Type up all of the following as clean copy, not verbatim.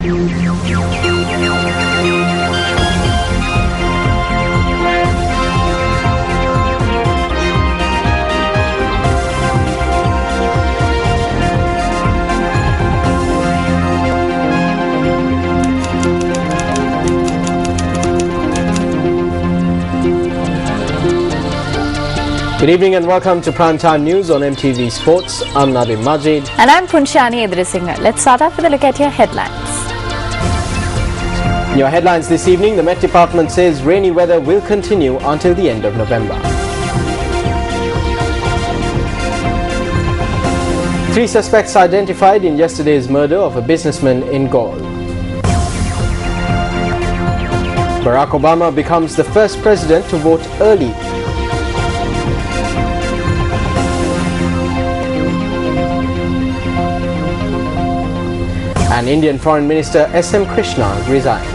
Good evening and welcome to Primetime News on MTV Sports. I'm Nadim Majid. And I'm Punshani Edrisingha. Let's start off with a look at your headlines. In your headlines this evening, the Met Department says rainy weather will continue until the end of November. 3 suspects identified in yesterday's murder of a businessman in Gaul. Barack Obama becomes the first president to vote early. And Indian Foreign Minister S.M. Krishna resigns.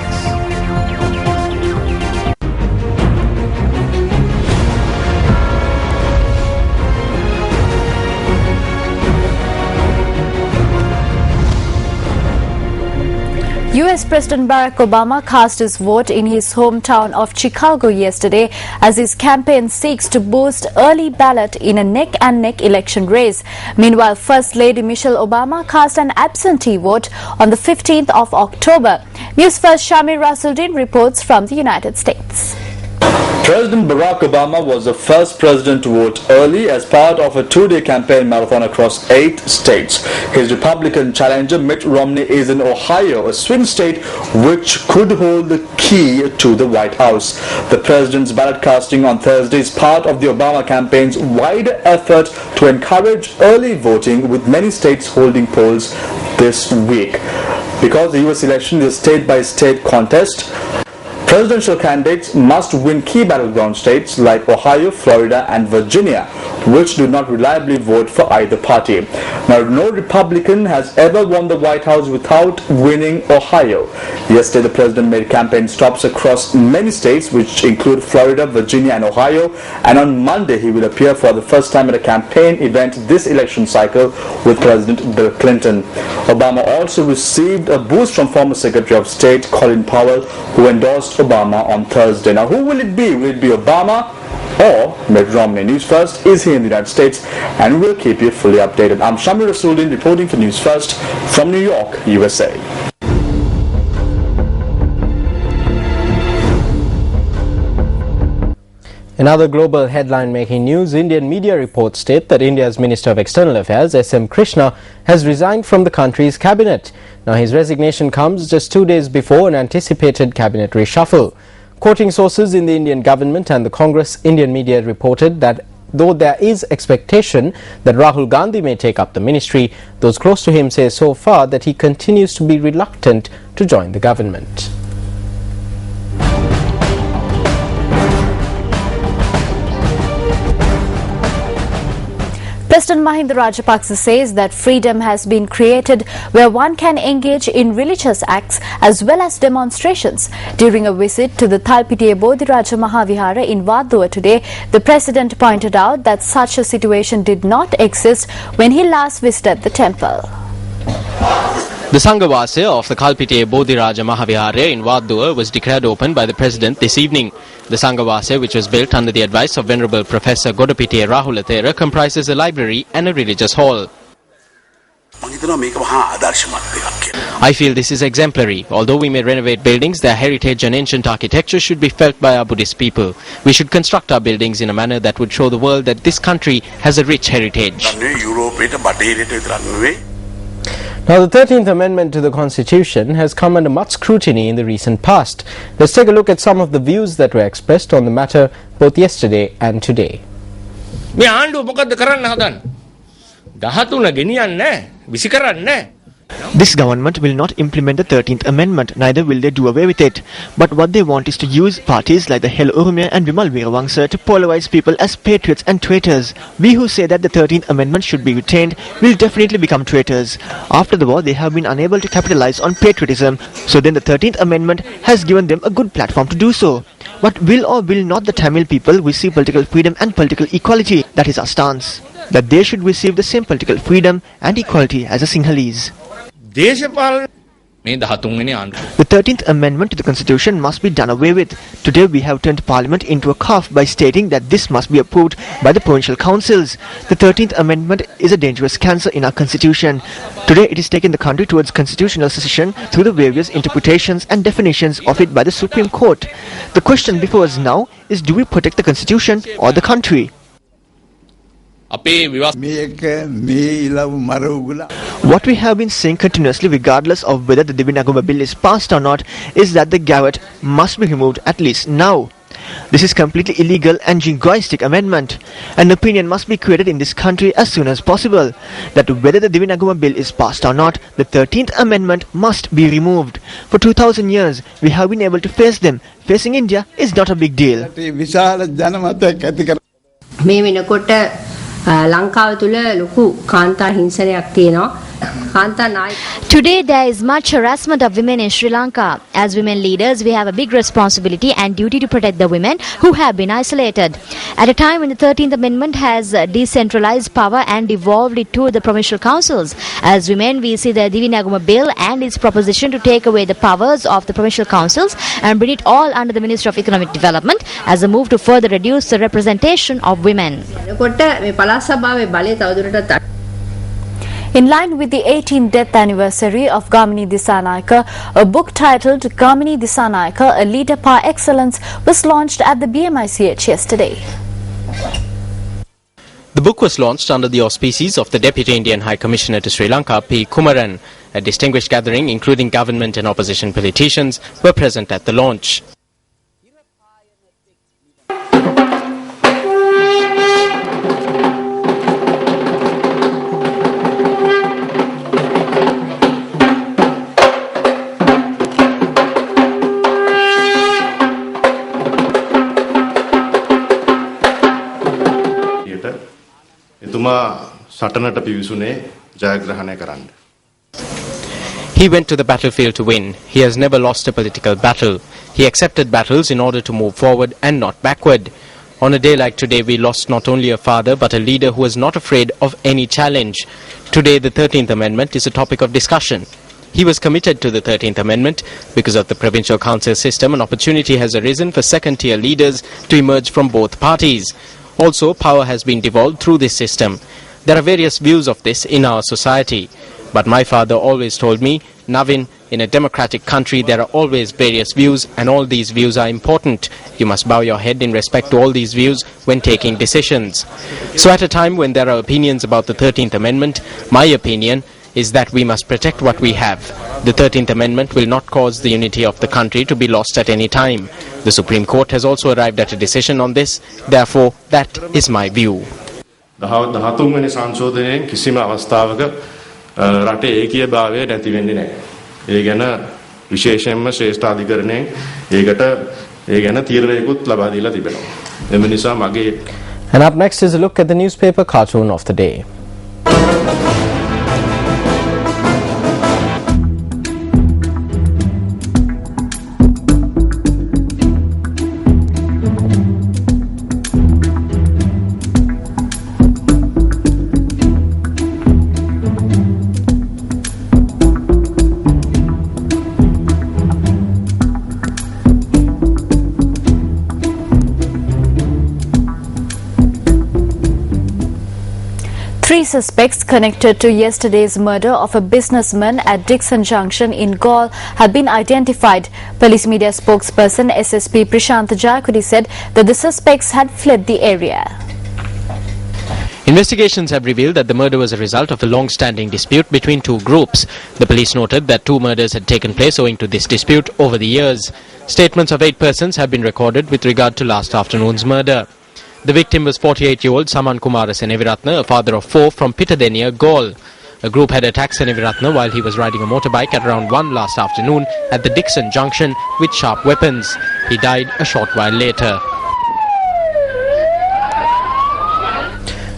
US President Barack Obama cast his vote in his hometown of Chicago yesterday as his campaign seeks to boost early ballot in a neck-and-neck election race. Meanwhile, First Lady Michelle Obama cast an absentee vote on the 15th of October. News First Shamir Rasuldin reports from the United States. President Barack Obama was the first president to vote early as part of a 2-day campaign marathon across 8 states. His Republican challenger Mitt Romney is in Ohio, a swing state which could hold the key to the White House. The president's ballot casting on Thursday is part of the Obama campaign's wider effort to encourage early voting, with many states holding polls this week. Because the US election is a state-by-state contest, presidential candidates must win key battleground states like Ohio, Florida and Virginia, which do not reliably vote for either party. Now, no Republican has ever won the White House without winning Ohio. Yesterday, the president made campaign stops across many states, which include Florida, Virginia and Ohio, and on Monday he will appear for the first time at a campaign event this election cycle with President Bill Clinton. Obama also received a boost from former Secretary of State Colin Powell, who endorsed Obama on Thursday. Now, who will it be? Will it be Obama or Mitt Romney? News First is here in the United States and we'll keep you fully updated. I'm Shamir Rasuldin reporting for News First from New York, USA. In other global headline-making news, Indian media reports state that India's Minister of External Affairs, S.M. Krishna, has resigned from the country's cabinet. Now, his resignation comes just 2 days before an anticipated cabinet reshuffle. Quoting sources in the Indian government and the Congress, Indian media reported that though there is expectation that Rahul Gandhi may take up the ministry, those close to him say so far that he continues to be reluctant to join the government. President Mahinda Rajapaksa says that freedom has been created where one can engage in religious acts as well as demonstrations. During a visit to the Thalpitiya Bodhiraja Mahavihara in Vadua today, the president pointed out that such a situation did not exist when he last visited the temple. The Sanghavasya of the Thalpitiya Bodhiraja Mahavihara in Vadua was declared open by the President this evening. The Sanghavasya, which was built under the advice of Venerable Professor Godapitiya Rahulathera, comprises a library and a religious hall. I feel this is exemplary. Although we may renovate buildings, their heritage and ancient architecture should be felt by our Buddhist people. We should construct our buildings in a manner that would show the world that this country has a rich heritage. Now, the 13th Amendment to the Constitution has come under much scrutiny in the recent past. Let's take a look at some of the views that were expressed on the matter both yesterday and today. This government will not implement the 13th Amendment, neither will they do away with it. But what they want is to use parties like the Hel Urumya and Vimal Veerawangsa to polarize people as patriots and traitors. We who say that the 13th Amendment should be retained will definitely become traitors. After the war, they have been unable to capitalize on patriotism, so then the 13th Amendment has given them a good platform to do so. But will or will not the Tamil people receive political freedom and political equality? That is our stance. That they should receive the same political freedom and equality as the Sinhalese. මේ 13 වෙනි ආණ්ඩුව. The 13th Amendment to the Constitution must be done away with. Today we have turned Parliament into a calf by stating that this must be approved by the provincial councils. The 13th Amendment is a dangerous cancer in our Constitution. Today it is taking the country towards constitutional secession through the various interpretations and definitions of it by the Supreme Court. The question before us now is, do we protect the Constitution or the country? What we have been saying continuously, regardless of whether the Divinaguma bill is passed or not, is that the garrote must be removed at least now. This is completely illegal and jingoistic amendment. An opinion must be created in this country as soon as possible that whether the Divinaguma bill is passed or not, the 13th Amendment must be removed. For 2000 years, we have been able to face them. Facing India is not a big deal. මේ වෙනකොට ලංකාව තුල ලොකු කාන්තා හිංසනයක් තියෙනවා. කාන්තා නායක Today there is much harassment of women in Sri Lanka. As women leaders, we have a big responsibility and duty to protect the women who have been isolated. At a time when the 13th Amendment has decentralized power and devolved it to the provincial councils, as women we see the Divinaguma bill and its proposition to take away the powers of the provincial councils and bring it all under the Ministry of Economic Development as a move to further reduce the representation of women. වෙනකොට මේ පළාත් සභාවේ බලය තවදුරටත් In line with the 18th death anniversary of Gamini Dissanayake, a book titled Gamini Dissanayake, A Leader Par Excellence, was launched at the BMICH yesterday. The book was launched under the auspices of the Deputy Indian High Commissioner to Sri Lanka, P. Kumaran. A distinguished gathering including government and opposition politicians were present at the launch. He went to the battlefield to win. He has never lost a political battle. He accepted battles in order to move forward and not backward. On a day like today, we lost not only a father but a leader who was not afraid of any challenge. Today, the 13th Amendment is a topic of discussion. He was committed to the 13th Amendment. Because of the provincial council system, an opportunity has arisen for second-tier leaders to emerge from both parties. Also, power has been devolved through this system. There are various views of this in our society. But my father always told me, Navin, in a democratic country there are always various views and all these views are important. You must bow your head in respect to all these views when taking decisions. So at a time when there are opinions about the 13th Amendment, my opinion is that we must protect what we have. The 13th Amendment will not cause the unity of the country to be lost at any time. The Supreme Court has also arrived at a decision on this. Therefore, that is my view. දහතුන්වෙනි සංශෝධනයෙන් කිසිම අවස්ථාවක රටේ ඒකීයභාවය නැති වෙන්නේ නැහැ. ඒ ගැන විශේෂයෙන්ම ශ්‍රේෂ්ඨ අධිකරණයෙන් ඒකට ඒ ගැන තීරණයකුත් ලබා දීලා තිබෙනවා. එම නිසා මගේ And up next is a look at the newspaper cartoon of the day. Three suspects connected to yesterday's murder of a businessman at Dixon Junction in Galle have been identified. Police media spokesperson SSP Prashant Jayakudi said that the suspects had fled the area. Investigations have revealed that the murder was a result of a long-standing dispute between two groups. The police noted that two murders had taken place owing to this dispute over the years. Statements of 8 persons have been recorded with regard to last afternoon's murder. The victim was 48-year-old Saman Kumara Seneviratne, a father of 4 from Pitadeniya, Galle. A group had attacked Seneviratne while he was riding a motorbike at around 1 last afternoon at the Dixon Junction with sharp weapons. He died a short while later.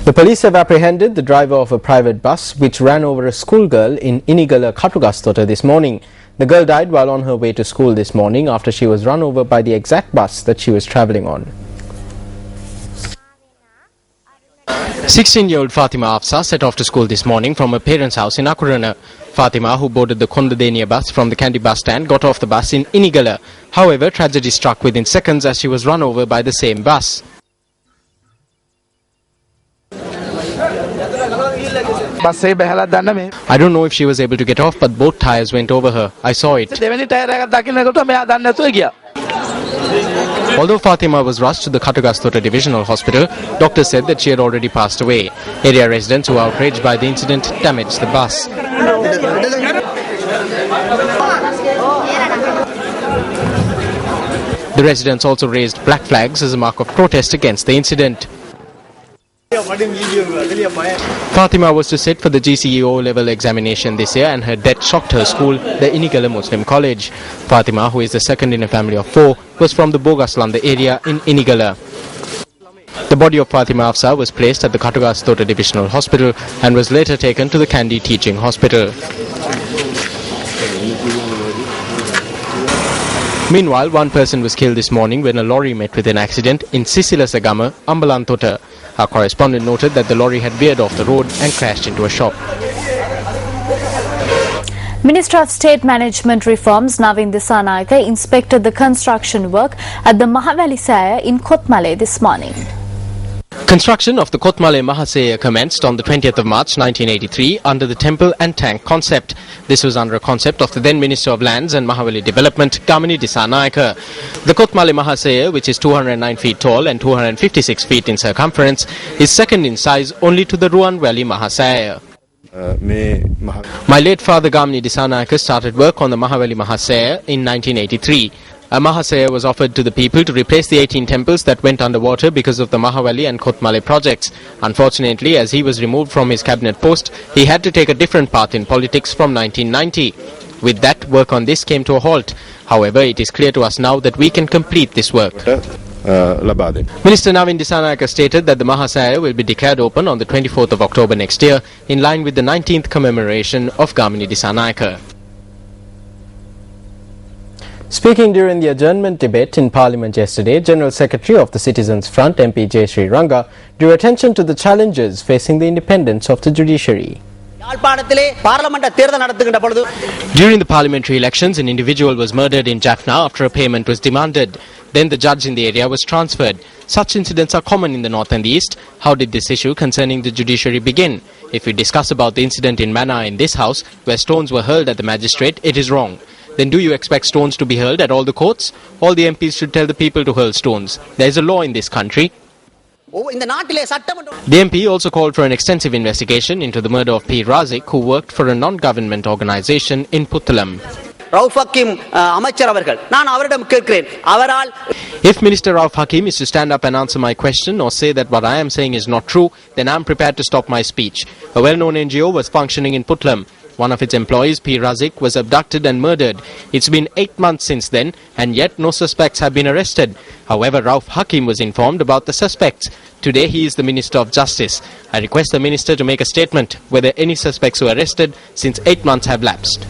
The police have apprehended the driver of a private bus which ran over a schoolgirl in Inigala, Katugastota this morning. The girl died while on her way to school this morning after she was run over by the exact bus that she was travelling on. 16-year-old Fatima Afsa set off to school this morning from her parents' house in Akurana. Fatima, who boarded the Kondadenia bus from the Kandy bus stand, got off the bus in Inigala. However, tragedy struck within seconds as she was run over by the same bus. I don't know if she was able to get off, but both tires went over her. I saw it. Although Fatima was rushed to the Katagastota Divisional Hospital, doctors said that she had already passed away. Area residents who were outraged by the incident damaged the bus. The residents also raised black flags as a mark of protest against the incident. Fatima was to sit for the GCE level examination this year and her death shocked her school, the Inigala Muslim College. Fatima, who is the second in a family of 4, was from the Bogaslanda area in Inigala. The body of Fatima Afsa was placed at the Katagastota Divisional Hospital and was later taken to the Kandy Teaching Hospital. Meanwhile, one person was killed this morning when a lorry met with an accident in Sisilasagama, Ambalantota. Our correspondent noted that the lorry had veered off the road and crashed into a shop. Minister of State Management Reforms Navin Disanayake inspected the construction work at the Mahavali Saya in Kotmale this morning. Construction of the Kotmale Mahasaya commenced on the 20th of March 1983 under the temple and tank concept. This was under a concept of the then Minister of Lands and Mahavali Development, Gamini Disanayake. The Kotmale Mahasaya, which is 209 feet tall and 256 feet in circumference, is second in size only to the Ruan Valley Mahasaya. My late father Gamini Disanayake started work on the Mahavali Mahasaya in 1983. A Mahasaya was offered to the people to replace the 18 temples that went underwater because of the Mahavali and Kotmale projects. Unfortunately, as he was removed from his cabinet post, he had to take a different path in politics from 1990. With that, work on this came to a halt. However, it is clear to us now that we can complete this work. Minister Navin Disanayake stated that the Mahasaya will be declared open on the 24th of October next year, in line with the 19th commemoration of Gamini Disanayake. Speaking during the adjournment debate in Parliament yesterday, General Secretary of the Citizens Front, MP J. Sri Ranga, drew attention to the challenges facing the independence of the judiciary. During the parliamentary elections, an individual was murdered in Jaffna after a payment was demanded. Then the judge in the area was transferred. Such incidents are common in the north and the east. How did this issue concerning the judiciary begin? If we discuss about the incident in Mannar in this house, where stones were hurled at the magistrate, it is wrong. Then do you expect stones to be hurled at all the courts? All the MPs should tell the people to hurl stones. There is a law in this country. The MP also called for an extensive investigation into the murder of P. Razik, who worked for a non-government organization in Puttalam. If Minister Rauf Hakim is to stand up and answer my question or say that what I am saying is not true, then I am prepared to stop my speech. A well-known NGO was functioning in Puttalam. One of its employees, P. Razik, was abducted and murdered. It's been 8 months since then, and yet no suspects have been arrested. However, Rauf Hakim was informed about the suspects. Today he is the Minister of Justice. I request the Minister to make a statement whether any suspects were arrested since 8 months have lapsed.